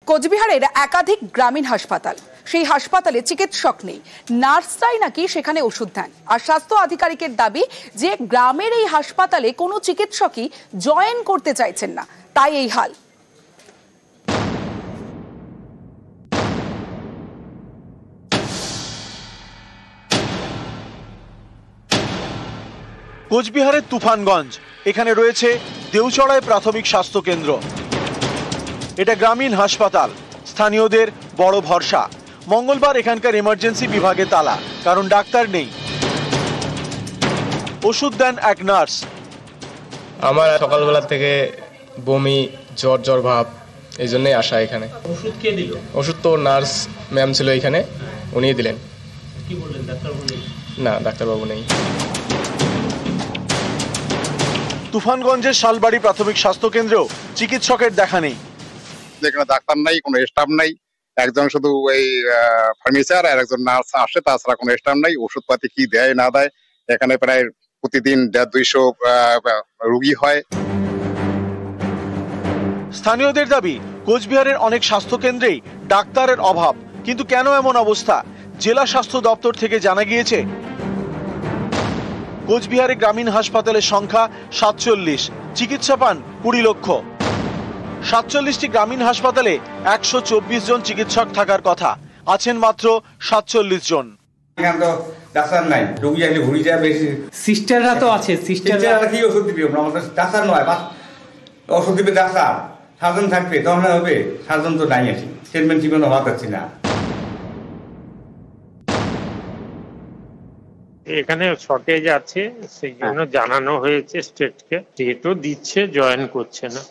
কোচবিহারের একাধিক গ্রামীণ হাসপাতাল, সেই হাসপাতালে চিকিৎসক নেই, নার্সরাই নাকি সেখানে ওষুধ দেন। আর স্বাস্থ্য আধিকারিকের দাবি যে গ্রামের এই হাসপাতালে কোনো চিকিৎসকই জয়েন করতে চাইছেন না, তাই এই হাল। কোচবিহারের তুফানগঞ্জ, এখানে রয়েছে দেউচড়ায় প্রাথমিক স্বাস্থ্য কেন্দ্র। এটা গ্রামীণ হাসপাতাল, স্থানীয়দের বড় ভরসা। মঙ্গলবার এখানকার এমার্জেন্সি বিভাগে তালা, কারণ ডাক্তার নেই। ওষুধ দেন এক নার্স। আমার সকালবেলা থেকে বমি, জ্বর ভাব, এই জন্যই আসা এখানে। ওষুধ কে দিল? ওষুধ তো নার্স ম্যাম ছিল এখানে, উনিই দিলেন। কি বললেন, ডাক্তারবাবু নেই? না, ডাক্তারবাবু নেই। তুফানগঞ্জের শালবাড়ি প্রাথমিক স্বাস্থ্য কেন্দ্রেও চিকিৎসকের দেখা নেই। যেখানে ডাক্তার নাই, কোনো স্টাফ নাই, একজন শুধু এই ফার্মেসিয়ার আর একজন নার্স আসে, তাছাড়া কোনো স্টাফ নাই। ওষুধপাতি কি দেয় না দেয়, এখানে প্রায় প্রতিদিন 150-200 রোগী হয়। স্থানীয়দের দাবি, কোচবিহারের অনেক স্বাস্থ্য কেন্দ্রেই ডাক্তারের অভাব। কিন্তু কেন এমন অবস্থা? জেলা স্বাস্থ্য দপ্তর থেকে জানা গিয়েছে, কোচবিহারে গ্রামীণ হাসপাতালের সংখ্যা 47, চিকিৎসা পান 20 লক্ষ। 47টি গ্রামীণ হাসপাতালে 124 জন চিকিৎসক থাকার কথা, আছেন মাত্র 47 জন। এখানে তো ডাক্তার নাই, রোগী আসলে ঘুরে যায় বেশি। সিস্টাররা তো আছে, সিস্টাররা কি ওষুধ দিবে? আমাদের ডাক্তার নয়, ওষুধ দিবে ডাক্তার, সার্জন থাকবে তখন হবে। সার্জন তো নাই, আসি ট্রিটমেন্ট জীবন হওয়া যাচ্ছে না। এখানে শর্টেজ আছে, সেই জন্য জানানো হয়েছে স্টেটকে, স্টেটও দিচ্ছে, জয়েন করছে না।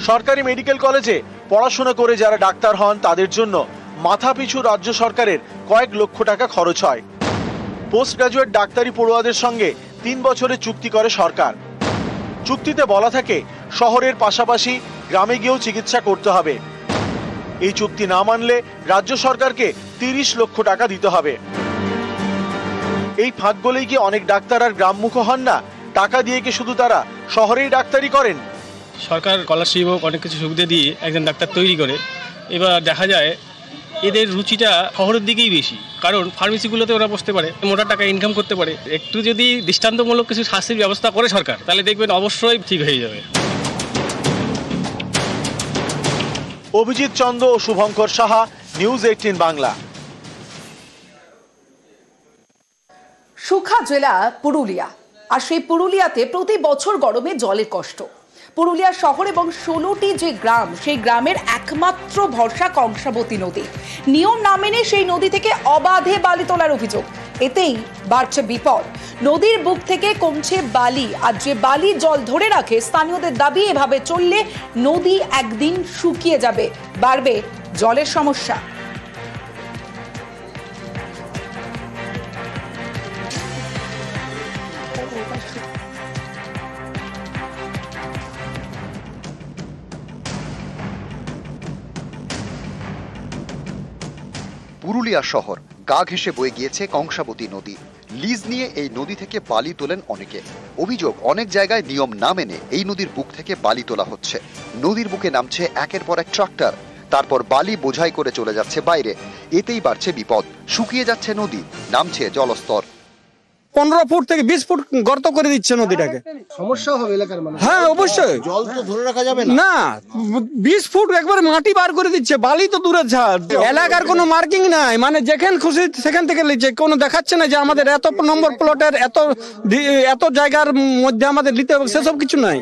সরকারি মেডিকেল কলেজে পড়াশোনা করে যারা ডাক্তার হন, তাদের জন্য মাথাপিছু রাজ্য সরকারের কয়েক লক্ষ টাকা খরচ হয়। পোস্ট গ্রাজুয়েট ডাক্তারি পড়ুয়াদের সঙ্গে 3 বছরের চুক্তি করে সরকার। চুক্তিতে বলা থাকে, শহরের পাশাপাশি গ্রামে গিয়েও চিকিৎসা করতে হবে। এই চুক্তি না মানলে রাজ্য সরকারকে 30 লক্ষ টাকা দিতে হবে। এই ফাঁক গলেই কি অনেক ডাক্তার আর গ্রামমুখ হন না? টাকা দিয়ে কি শুধু তারা শহরেই ডাক্তারি করেন? সরকার স্কলারশিপ হোক অনেক কিছু সুবিধা দিয়ে একজন ডাক্তার তৈরি করে। এবার দেখা যায় এদের রুচিটা শহরের দিকেই বেশি, কারণ ফার্মেসিগুলোতে ওরা বসতে পারে, মোটা টাকা ইনকাম করতে পারে। একটু যদি দৃষ্টান্তমূলক কিছু শাস্তির ব্যবস্থা করে সরকার, তাহলে দেখবেন অবশ্যই ঠিক হয়ে যাবে। অভিজিৎ চন্দ্র ও শুভঙ্কর সাহা, নিউজ 18 বাংলা। সুখা জেলা পুরুলিয়া, আর সেই পুরুলিয়াতে প্রতি বছর গরমে জলের কষ্ট। পুরুলিয়া শহর এবং 16টি যে গ্রাম, সেই গ্রামের একমাত্র ভরসা কংসাবতী নদী। নিয়ম না মেনে সেই নদী থেকে অবাধে বালি তোলার অভিযোগ, এতেই বাড়ছে বিপদ। নদীর বুক থেকে কমছে বালি, আর যে বালি জল ধরে রাখে, স্থানীয়দের দাবি এভাবে চললে নদী একদিন শুকিয়ে যাবে, বাড়বে জলের সমস্যা। পুরুলিয়া শহর গা ঘেঁষে বয়ে গিয়েছে কংসাবতী নদী। লিজ নিয়ে এই নদী থেকে বালি তোলেন অনেকে। অভিযোগ, অনেক জায়গায় নিয়ম না মেনে এই নদীর বুক থেকে বালি তোলা হচ্ছে। নদীর বুকে নামছে একের পর এক ট্রাক্টর, তারপর বালি বোঝাই করে চলে যাচ্ছে বাইরে। এতেই বাড়ছে বিপদ, শুকিয়ে যাচ্ছে নদী, নামছে জলস্তর। 15 ফুট থেকে 20 ফুট গর্ত করে দিচ্ছে নদীটাকে। সমস্যা হবে এলাকার মানুষ। হ্যাঁ, অবশ্যই। জল তো ধরে রাখা যাবে না, 20 ফুট একবার মাটি বার করে দিচ্ছে, বালি তো দূরে ছাড়। এলাকার কোনো মার্কিং নাই, মানে যেখানে খুশি সেখান থেকে লিখছে, কোনো দেখাচ্ছে না যে আমাদের এত নম্বর প্লটের এত জায়গার মধ্যে আমাদের নিতে হবে, সেসব কিছু নাই।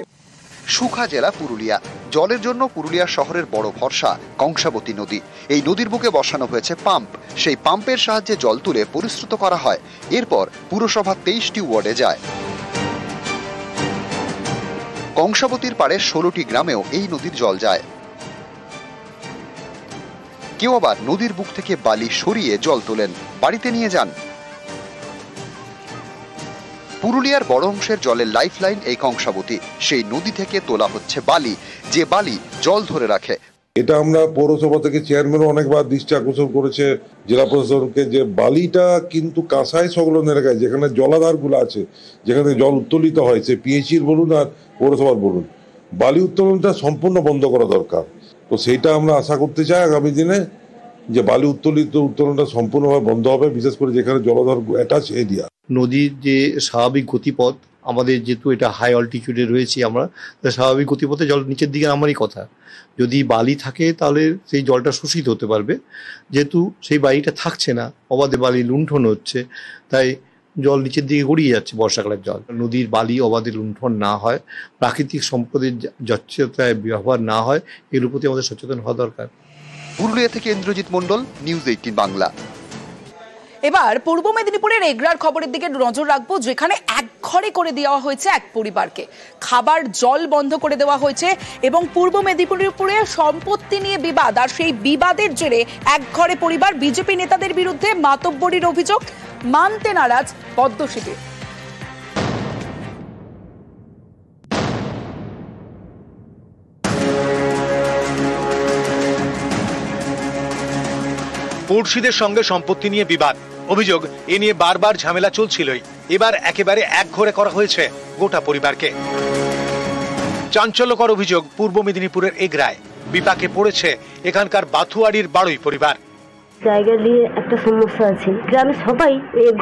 সুখা জেলা পুরুলিয়া, জলের জন্য পুরুলিয়া শহরের বড় ভরসা কংসাবতী নদী। এই নদীর বুকে বসানো হয়েছে পাম্প, সেই পাম্পের সাহায্যে জল তুলে পরিশ্রুত করা হয়। এরপর পুরসভা 23টি ওয়ার্ডে যায়। কংসাবতীর পাড়ে 16টি গ্রামেও এই নদীর জল যায়। কেউ আবার নদীর বুক থেকে বালি সরিয়ে জল তোলেন, বাড়িতে নিয়ে যান। পুরুলিয়ার বড় অংশের জলের লাইফলাইন এই কংসাবতী। সেই নদী থেকে তোলা হচ্ছে বালি, যে বালি জল ধরে রাখে। এটা আমরা পৌরসভা থেকে চেয়ারম্যানও অনেকবার দৃষ্টি আকর্ষণ করেছে জেলা প্রশাসনকে, যে বালিটা কিন্তু কাঁসাই সংলগ্ন এলাকায় যেখানে জলাধারগুলো আছে, যেখানে জল উত্তোলিত হয়, সে পিএইচির বলুন আর পৌরসভার বলুন, বালি উত্তোলনটা সম্পূর্ণ বন্ধ করা দরকার। তো সেইটা আমরা আশা করতে চাই আগামী দিনে যে বালি উত্তোলনটা সম্পূর্ণভাবে বন্ধ হবে, বিশেষ করে যেখানে জলাধার অ্যাটাচ এরিয়া। নদীর যে স্বাভাবিক গতিপথ, আমাদের যেহেতু এটা হাই অল্টিটিউডে রয়েছি আমরা, স্বাভাবিক গতিপথে জল নিচের দিকে নামারই কথা। যদি বালি থাকে তাহলে সেই জলটা শোষিত হতে পারবে, যেহেতু সেই বালিটা থাকছে না, অবাধে বালি লুণ্ঠন হচ্ছে, তাই জল নিচের দিকে গড়িয়ে যাচ্ছে বর্ষাকালের জল। নদীর বালি অবাধে লুণ্ঠন না হয়, প্রাকৃতিক সম্পদের যচ্ছতায় ব্যবহার না হয়, এর প্রতি আমাদের সচেতন হওয়া দরকার। পুরুলিয়া থেকে ইন্দ্রজিৎ মণ্ডল, নিউজ 18 বাংলা। এবার পূর্ব মেদিনীপুরের এগরার খবরের দিকে নজর রাখবো, যেখানে একঘরে করে দেওয়া হয়েছে এক পরিবারকে, খাবার জল বন্ধ করে দেওয়া হয়েছে এবং পূর্ব মেদিনীপুরে সম্পত্তি নিয়ে বিবাদ, আর সেই বিবাদের জেরে একঘরে পরিবার। বিজেপি নেতাদের বিরুদ্ধে মাতব্বরির অভিযোগ, মানতে নারাজ পদ্ম শিবির। পড়শিদের সঙ্গে সম্পত্তি নিয়ে বিবাদ, অভিযোগ এ নিয়ে বারবার ঝামেলা চলছিলই, এবার একেবারে একঘরে করা হয়েছে গোটা পরিবারকে। চাঞ্চল্যকর অভিযোগ পূর্ব মেদিনীপুরের এগরায়, বিপাকে পড়েছে এখানকার বাথুয়াড়ির বাড়ুই পরিবার। জায়গা নিয়ে একটা সমস্যা আছে, গ্রামে সবাই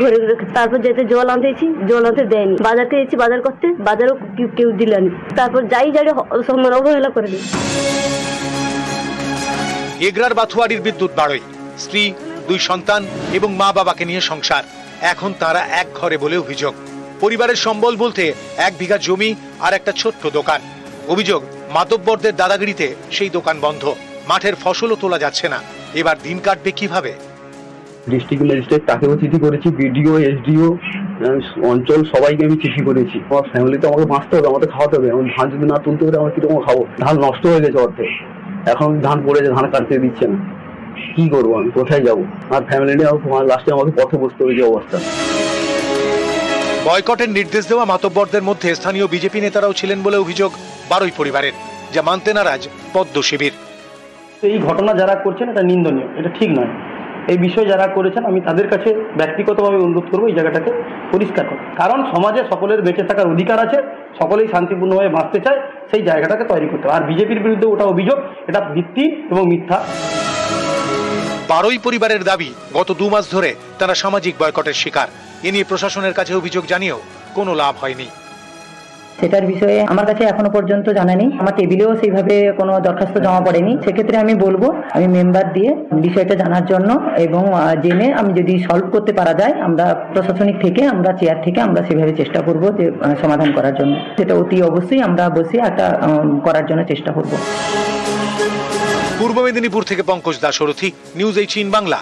ঘরে, তারপর যেতে জল আনতেছি, জল আনতে দেয়নি, বাজারতে এসেছি বাজার করতে, বাজারও কেউ দিলেনি, তারপর যাই অবহেলা করে দিই। এগরার বাথুয়াড়ির বিদ্যুৎ বাড়ুই, স্ত্রী, 2 সন্তান এবং মা বাবাকে নিয়ে সংসার, এখন তারা এক ঘরে বলে অভিযোগ। পরিবারের সম্বল বলতে 1 বিঘা জমি আর একটা ছোট্ট দোকান। অভিযোগ মাতব্বরদের দাদাগিরিতে সেই দোকান বন্ধ, মাঠের ফসলও তোলা যাচ্ছে না। এবার দিন কাটবে কিভাবে? ডিস্ট্রিক্ট ম্যাজিস্ট্রেট তাকেও চিঠি করেছি, বিডিও, এসডিও, অঞ্চল সবাইকে আমি চিঠি করেছি। আমার ফ্যামিলিতে আমাকে বাঁচতে হবে, আমাকে খাওয়াতে হবে। আমি ধান যদি না তুলতে পারে আমার কিরকম খাবো? ধান নষ্ট হয়ে গেছে অর্ধেক, এখন ধান পড়েছে, ধান কাটতে দিচ্ছে না, কি করবো আমি, কোথায় যাবো? আর ফ্যামিলি নিয়ে লাস্টে আমাকে পথে বসতে হবে যে অবস্থা। বয়কটের নির্দেশ দেওয়া মাতব্বরদের মধ্যে স্থানীয় বিজেপি নেতারাও ছিলেন বলে অভিযোগ বারুই পরিবারের, যা মানতে নারাজ পদ্ম শিবির। এই ঘটনা যারা করছেন এটা নিন্দনীয়, এটা ঠিক নয়। এই বিষয় যারা করেছেন আমি তাদের কাছে ব্যক্তিগতভাবে অনুরোধ করবো এই জায়গাটাকে পরিষ্কার করতে, কারণ সমাজে সকলের বেঁচে থাকার অধিকার আছে, সকলেই শান্তিপূর্ণভাবে বাঁচতে চায়, সেই জায়গাটাকে তৈরি করতে হবে। আর বিজেপির বিরুদ্ধে ওটা অভিযোগ, এটা ভিত্তি এবং মিথ্যা। বারুই পরিবারের দাবি, গত 2 মাস ধরে তারা সামাজিক বয়কটের শিকার। এ নিয়ে প্রশাসনের কাছে অভিযোগ জানিয়েও কোনো লাভ হয়নি। সেটার বিষয়ে আমার কাছে এখনো পর্যন্ত জানা নেই, আমার টেবিলেও সেইভাবে কোনো দরখাস্ত জমা পড়েনি। সেক্ষেত্রে আমি বলবো আমি মেম্বার দিয়ে বিষয়টা জানার জন্য এবং জেনে আমি যদি সলভ করতে পারা যায়, আমরা প্রশাসনিক থেকে, আমরা চেয়ার থেকে আমরা সেভাবে চেষ্টা করব যে সমাধান করার জন্য। সেটা অতি অবশ্যই আমরা বসে একটা করার জন্য চেষ্টা করব। পূর্ব মেদিনীপুর থেকে পঙ্কজ দাশরথী, নিউজ 18 বাংলা।